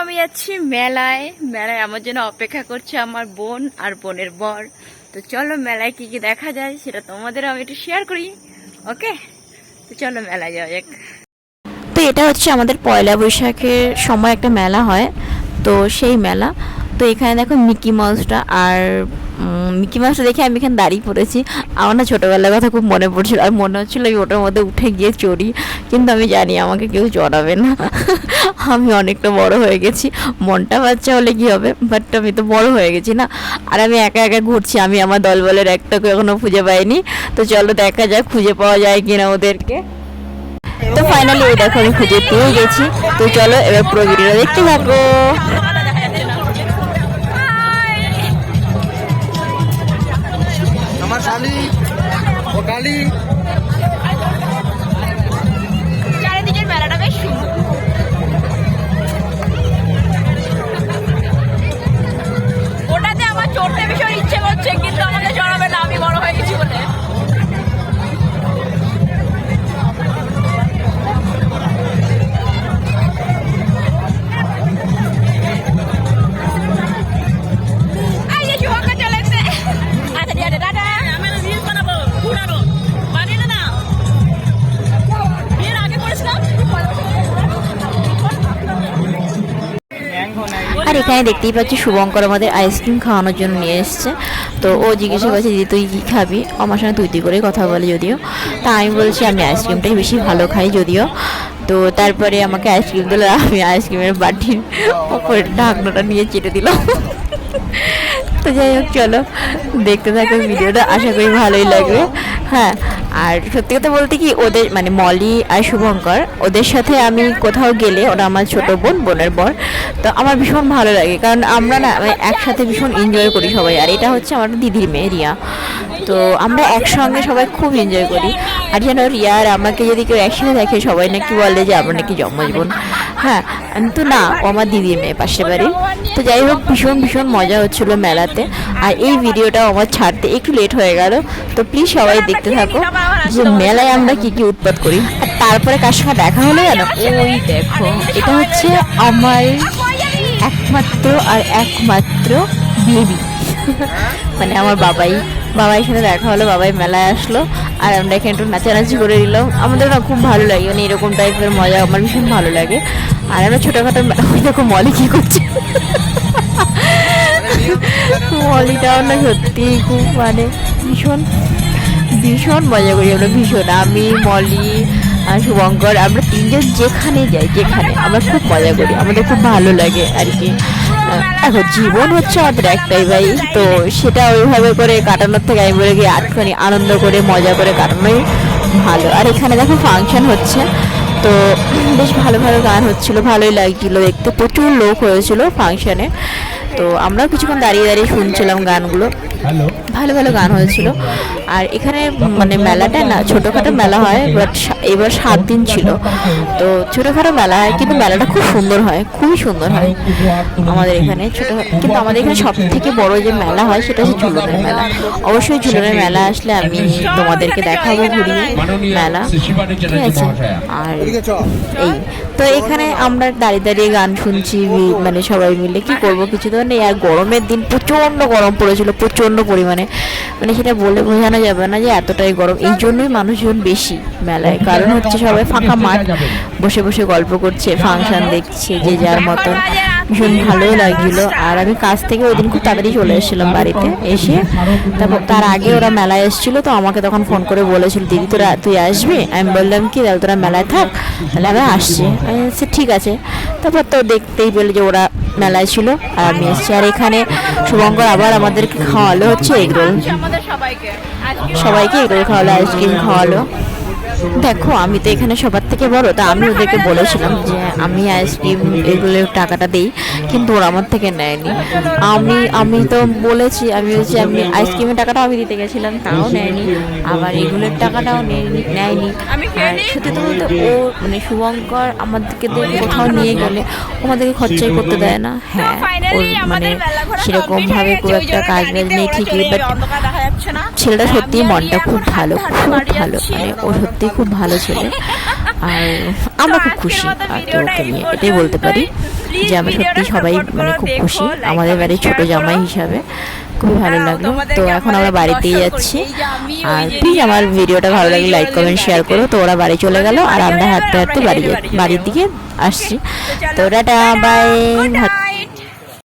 আমি যাচ্ছি মেলায়। মেলায় আমার জন্য অপেক্ষা করছে আমার বোন আর বোনের বর। তো চলো মেলায় কি কি দেখা যায় সেটা তোমাদের আমি একটু শেয়ার করি। ওকে, তো চলো মেলায় যাওয়া যাক। তো এটা হচ্ছে আমাদের পয়লা বৈশাখের সময় একটা মেলা হয়, তো সেই মেলা। তো এখানে দেখো মিকি মাউসটা, আর মিকি মাউসটা দেখে আমি এখানে দাঁড়িয়ে পড়েছি। আমার না ছোটোবেলার কথা খুব মনে পড়ছিল, আর মনে হচ্ছিলো আমি ওটার মধ্যে উঠে গিয়ে চড়ি, কিন্তু আমি জানি আমাকে কেউ চড়াবে না। আমি অনেকটা বড় হয়ে গেছি, মনটা বাচ্চা হলে কী হবে, বাট আমি তো বড় হয়ে গেছি না। আর আমি একা একা ঘুরছি, আমি আমার দলবলের একটাকে এখনও খুঁজে পাইনি। তো চলো দেখা যাক খুঁজে পাওয়া যায় কিনা ওদেরকে। তো ফাইনালি ওই দেখো আমি খুঁজে পেয়ে গেছি। তো চলো এবার পুরো ভিডিওটা দেখতে থাকো। আমার শালি ও কালি। চারিদিকের মেলাটা বেশ সুন্দর। ওটাতে আমার চড়তে ভীষণ ইচ্ছে করছে, কিন্তু আমাকে চড়াবে না, আমি বড় হয়ে গেছি বলে। আর এখানে দেখতেই পাচ্ছি শুভঙ্কর আমাদের আইসক্রিম খাওয়ানোর জন্য নিয়ে এসছে। তো ও জিজ্ঞাসা করছে দিদি তুই কী খাবি, আমার সঙ্গে তুই তুই করে কথা বলে যদিও। তা আমি বলছি আমি আইসক্রিমটাই বেশি ভালো খাই যদিও। তো তারপরে আমাকে আইসক্রিম দিল, আমি আইসক্রিমের বাটির ওপরে ঢাকনাটা নিয়ে চেটে দিলাম। তো যাই হোক চলো দেখতে থাকো ভিডিওটা, আশা করি ভালোই লাগবে। হ্যাঁ, আর সত্যি কথা বলতে কি ওদের মানে মলি আর শুভঙ্কর ওদের সাথে আমি কোথাও গেলে, ওরা আমার ছোটো বোন বোনের বর, তো আমার ভীষণ ভালো লাগে, কারণ আমরা না একসাথে ভীষণ এনজয় করি সবাই। আর এটা হচ্ছে আমার দিদির মেয়ে রিয়া, তো আমরা একসঙ্গে সবাই খুব এনজয় করি। আর যেন রিয়া আর আমাকে যদি কেউ একসাথে দেখে সবাই নাকি বলে যে আমরা নাকি জমজ বোন। হ্যাঁ, কিন্তু না, ও আমার দিদির মেয়ে পাশের বাড়ি। তো যাই হোক ভীষণ ভীষণ মজা হচ্ছিলো মেলাতে। আর এই ভিডিওটাও আমার ছাড়তে একটু লেট হয়ে গেল, তো প্লিজ সবাই দেখতে থাকো যে মেলায় আমরা কি কি উৎপাত করি। আর তারপরে কার সঙ্গে দেখা হলো জানো, ওই দেখো এটা হচ্ছে আমার একমাত্র আর একমাত্র বেবি, মানে আমার বাবাইয়ের সাথে দেখা হলো, বাবাই মেলায় আসলো আর আমরা এখানে একটু নাচানাচি করে দিলাম। আমাদের না খুব ভালো লাগে, মানে এরকম টাইপের মজা আমার ভীষণ ভালো লাগে। আর আমরা ছোটোখাটো দেখো মলি কী করছে। মলিটাও না সত্যি খুব মানে ভীষণ ভীষণ মজা করি আমরা, ভীষণ। আমি মলি আর শুভঙ্কর আমরা তিনজন যেখানে যাই আমরা খুব মজা করি, আমাদের খুব ভালো লাগে আর কি। এখন জীবন হচ্ছে আমাদের একটাই ভাই, তো সেটা ওইভাবে করে কাটানোর থেকে আমি বলে গিয়ে আটখানি আনন্দ করে মজা করে কাটানোই ভালো। আর এখানে দেখো ফাংশন হচ্ছে, তো বেশ ভালো ভালো গান হচ্ছিলো, ভালোই লাগছিলো দেখতে, প্রচুর লোক হয়েছিল ফাংশনে। তো আমরাও কিছুক্ষণ দাঁড়িয়ে দাঁড়িয়ে শুনছিলাম গানগুলো, ভালো ভালো গান হয়েছিল। আর এখানে মানে মেলাটা না ছোটোখাটো মেলা হয়, বাট এবার 7 দিন ছিল, তো ছোটোখাটো মেলা হয় কিন্তু মেলাটা খুব সুন্দর হয়, খুবই সুন্দর হয় আমাদের এখানে ছোটো। কিন্তু আমাদের এখানে সব থেকে বড় যে মেলা হয় সেটা হচ্ছে ঝুলনের মেলা। অবশ্যই ঝুলনের মেলা আসলে আমি তোমাদেরকে দেখাবো ঘুরিয়ে মেলা, ঠিক আছে। আর এই তো এখানে আমরা দাঁড়িয়ে দাঁড়িয়ে গান শুনছি, মানে সবাই মিলে কি করবো, কিছু তো নেই। আর গরমের দিন প্রচণ্ড গরম পড়েছিল, প্রচণ্ড পরিমাণে, মানে সেটা বলে বোঝানো যাবে না যে এতটাই গরম। এই জন্যই মানুষজন বেশি মেলায়, কারণ হচ্ছে সবাই ফাঁকা মাঠ বসে বসে গল্প করছে, ফাংশন দেখছে যে যার মতন, ভীষণ ভালোই লাগছিলো। আর আমি কাজ থেকে ওই দিন খুব তাড়াতাড়ি চলে এসেছিলাম বাড়িতে, এসে তারপর তার আগে ওরা মেলায় এসেছিলো, তো আমাকে তখন ফোন করে বলেছিল দিদি তুই আসবি। আমি বললাম কি তোরা মেলায় থাক, তাহলে আমি আসছি। আমি বলছি ঠিক আছে। তারপর তো দেখতেই পেলে যে ওরা মেলায় ছিল আর আমি এসেছি। আর এখানে শুভঙ্কর আবার আমাদেরকে খাওয়ালো হচ্ছে এগরোল, সবাইকে এগরোল খাওয়ালো, আইসক্রিম খাওয়ালো। দেখো আমি তো এখানে সবার থেকে বড়, তা আমি ওদেরকে বলেছিলাম যে আমি আইসক্রিম এগুলোর টাকাটা দিই, কিন্তু ওরা আমার থেকে নেয়নি। আমি তো বলেছি, আমি আইসক্রিমের টাকাটাও আমি দিতে গেছিলাম, তাও নেয়নি, আবার এগুলোর টাকাটাও নেয়নি। আর সত্যি তো বলতে ও মানে শুভঙ্কর আমাদেরকে কোথাও নিয়ে গেলে আমাদেরকে খরচাই করতে দেয় না। হ্যাঁ, ওর মানে সেরকমভাবে খুব একটা কাজ বাজ নেই ঠিকই, বাট ছেলেটা সত্যিই মনটা খুব ভালো, খুব ভালো, মানে ও সত্যি খুব ভালো ছেলে। আর আমরা খুব খুশি। আর তো ওকে নিয়ে এটাই বলতে পারি যে আমরা সত্যি সবাই মানে খুব খুশি আমাদের বাড়ির ছোট জামাই হিসাবে। খুবই ভালো লাগলো। তো এখন আমরা বাড়িতেই যাচ্ছি। আর প্লিজ আমার ভিডিওটা ভালো লাগলে লাইক কমেন্ট শেয়ার করো। তো ওরা বাড়ি চলে গেল আর আমরা হাঁটতে হাঁটতে বাড়ির দিকে আসছি। তো টাটা বাই।